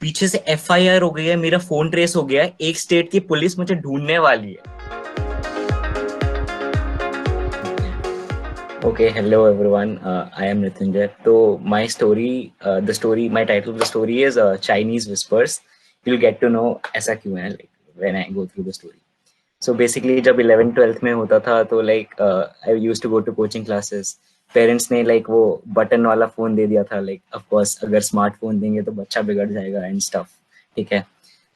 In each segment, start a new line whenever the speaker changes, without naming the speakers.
पीछे से एफआईआर हो गई है, मेरा फोन ट्रेस हो गया है, एक स्टेट की पुलिस मुझे ढूंढने वाली है। Okay, hello everyone. I am Nitinjay. So my story, my title of the story is Chinese Whispers. You'll get to know ऐसा क्यों है like when I go through the story. So basically जब 11th 12th में होता था तो like I used to go to coaching classes. Parents ने like वो बटन वाला फोन दे दिया था, like of course अगर स्मार्टफोन देंगे तो बच्चा बिगड़ जाएगा एंड स्टफ, ठीक है।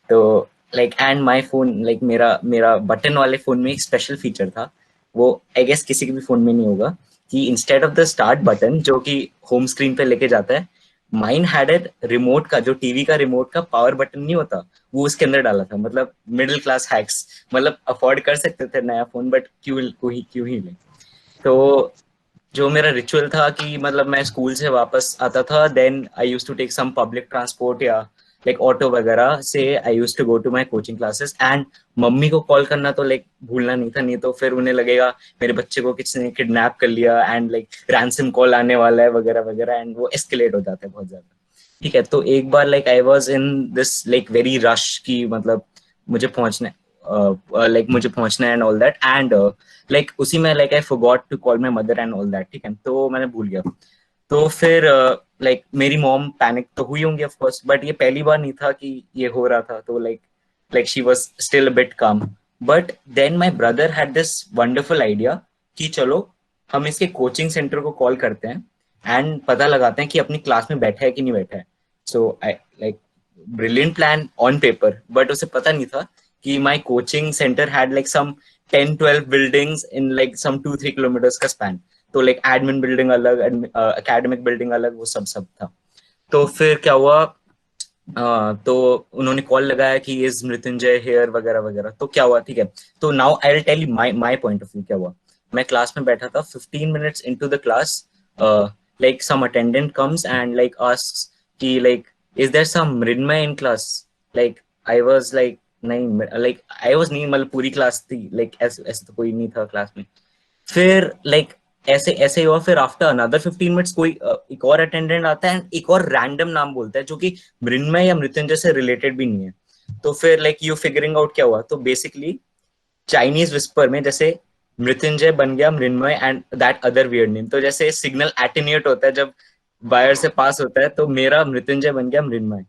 तो like and my phone, like मेरा मेरा बटन वाले फोन में एक स्पेशल फीचर था, वो आई गेस किसी के भी फोन में नहीं होगा, कि instead of the start button जो कि होम स्क्रीन पे लेके जाता है, माइन हैड एट रिमोट का, जो टीवी का रिमोट का पावर बटन नहीं होता, वो उसके अंदर डाला था। मतलब मिडिल क्लास हैक्स, मतलब अफोर्ड कर सकते थे नया फोन, बट क्यों ही ले। तो जो मेरा रिचुअल था कि मतलब मैं स्कूल से वापस आता था, then I use to take some public transport या लाइक ऑटो वगैरह से I use to go to my coaching classes. And mummy को कॉल करना तो लाइक भूलना नहीं था, नहीं तो फिर उन्हें लगेगा मेरे बच्चे को किसी ने किडनैप कर लिया एंड लाइक रैंसम कॉल आने वाला है वगैरह वगैरह, एंड वो एस्केलेट हो जाता है बहुत ज्यादा। ठीक है, तो एक बार like I was in this like very rush की, मतलब मुझे पहुंचना, मुझे पहुंचना and all that, and like उसी में like I forgot to call my mother and all that, ठीक है, तो मैंने भूल गया। तो फिर लाइक मेरी मॉम पैनिक तो हुई होंगी ऑफ कोर्स, बट ये पहली बार नहीं था कि ये हो रहा था, तो like she was still a bit calm. But then my brother had this wonderful idea कि चलो हम इसके कोचिंग सेंटर को कॉल करते हैं एंड पता लगाते हैं कि अपनी क्लास में बैठा है कि नहीं बैठा है। So I like brilliant plan on paper, but उसे पता नहीं था कि my coaching centre had like some 10-12 buildings in like some 2-3 kilometres का स्पैन। तो लाइक एडमिन बिल्डिंग अलग, एकेडमिक बिल्डिंग अलग, वो सब सब था। तो फिर क्या हुआ, तो उन्होंने कॉल लगाया कि इज मृत्युंजय हेयर वगैरह वगैरह। तो क्या हुआ, ठीक है, तो now I will tell you my my point of view क्या हुआ। मैं क्लास में बैठा था, 15 minutes into the class, like some attendant comes and like asks कि like is there some Mrinmay in class. Like I was like नहीं, like I was नहीं, मतलब पूरी क्लास थी, लाइक ऐसे ऐसे तो कोई नहीं था क्लास में। फिर लाइक ऐसे ऐसे ही हुआ, फिर आफ्टर अनदर 15 मिनट्स कोई एक और अटेंडेंट आता है, एक और रैंडम नाम बोलता है जो कि मृन्मय या मृत्युंजय से रिलेटेड भी नहीं है। तो फिर लाइक यू फिगरिंग आउट क्या हुआ, तो बेसिकली चाइनीज विस्पर में जैसे मृत्युंजय बन गया Mrinmay and that other weird name. तो जैसे सिग्नल एटेन्यूएट होता है जब वायर से पास होता है, तो मेरा मृत्युंजय बन गया मृन्मय।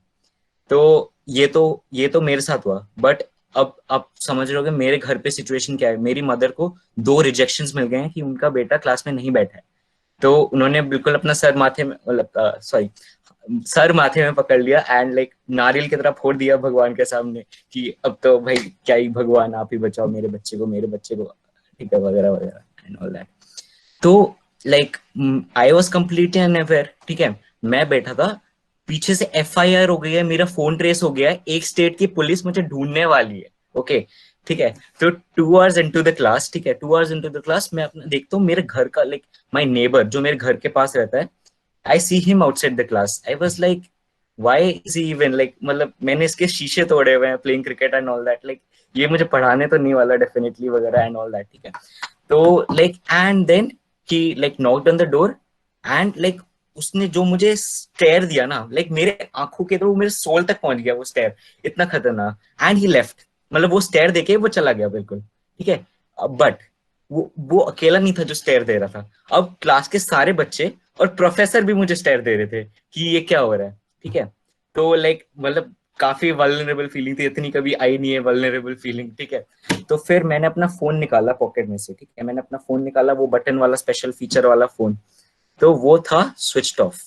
तो ये तो मेरे साथ हुआ, बट अब समझ रहे हो कि मेरे घर पे सिचुएशन क्या है। मेरी मदर को 2 रिजेक्शंस मिल गए हैं कि उनका बेटा क्लास में नहीं बैठा है। तो उन्होंने बिल्कुल अपना सर माथे में, मतलब सॉरी, सर माथे में पकड़ लिया एंड लाइक नारियल की तरह फोड़ दिया भगवान के सामने कि अब तो भाई क्या ही भगवान, आप ही बचाओ मेरे बच्चे को, ठीक है, वगैरह वगैरह एंड ऑल दैट। तो like I was completely unaware, ठीक है। मैं बैठा था, पीछे से एफआईआर हो गई है, मेरा फोन ट्रेस हो गया है, एक स्टेट की पुलिस मुझे ढूंढने वाली है। ओके, ठीक है। तो 2 आवर्स इनटू द क्लास, ठीक है, 2 आवर्स इनटू द क्लास मैं अपना देखता हूँ मेरे घर का, लाइक माय नेबर जो मेरे घर के पास रहता है, I see him outside the class. I was like why is he even, like मतलब मैंने इसके शीशे तोड़े हुए हैं playing cricket and all that, like ये मुझे पढ़ाने तो नहीं वाला डेफिनेटली वगैरह एंड ऑल दैट, ठीक है। तो like and then he like knocked on the door and like उसने जो मुझे स्टेयर दिया ना, लाइक मेरे आंखों के तो मेरे सोल तक पहुंच गया वो स्टेयर, इतना खतरनाक। एंड ही लेफ्ट, मतलब वो स्टेयर देके वो चला गया बिल्कुल, ठीक है। बट वो अकेला नहीं था जो स्टेयर दे रहा था, अब क्लास के सारे बच्चे और प्रोफेसर भी मुझे स्टेयर दे रहे थे कि ये क्या हो रहा है, ठीक है। तो लाइक मतलब काफी वल्नरेबल फीलिंग थी, इतनी कभी आई नहीं है वल्नरेबल फीलिंग, ठीक है। तो फिर मैंने अपना फोन निकाला पॉकेट में से, ठीक है, मैंने अपना फोन निकाला, वो बटन वाला स्पेशल फीचर वाला फोन। तो वो था स्विच्ड ऑफ।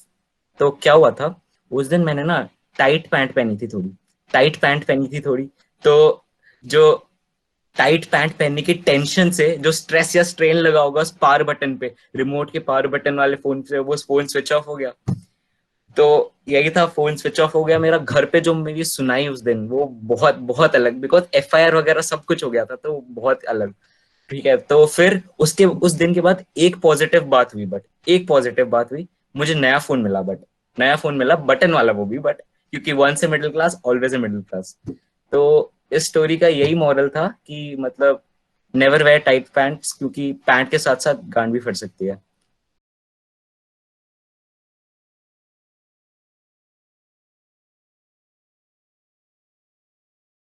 तो क्या हुआ था, उस दिन मैंने ना टाइट पैंट पहनी थी थोड़ी, टाइट पैंट पहनी थी थोड़ी। तो जो टाइट पैंट पहनने की टेंशन से जो स्ट्रेस या स्ट्रेन लगा होगा उस पावर बटन पे, रिमोट के पावर बटन वाले फोन से, वो फोन स्विच ऑफ हो गया। तो यही था, फोन स्विच ऑफ हो गया मेरा। घर पे जो मेरी सुनाई उस दिन, वो बहुत बहुत अलग, बिकॉज एफआईआर वगैरह सब कुछ हो गया था, तो बहुत अलग, ठीक है। तो फिर उसके उस दिन के बाद एक पॉजिटिव बात हुई, बट एक पॉजिटिव बात हुई, मुझे नया फोन मिला, बट नया फोन मिला बटन वाला वो भी, बट क्योंकि once a middle class always a middle class. तो इस स्टोरी का यही मॉरल था कि मतलब नेवर वेयर टाइट पैंट्स, क्योंकि पैंट के साथ साथ गांड भी फट सकती है।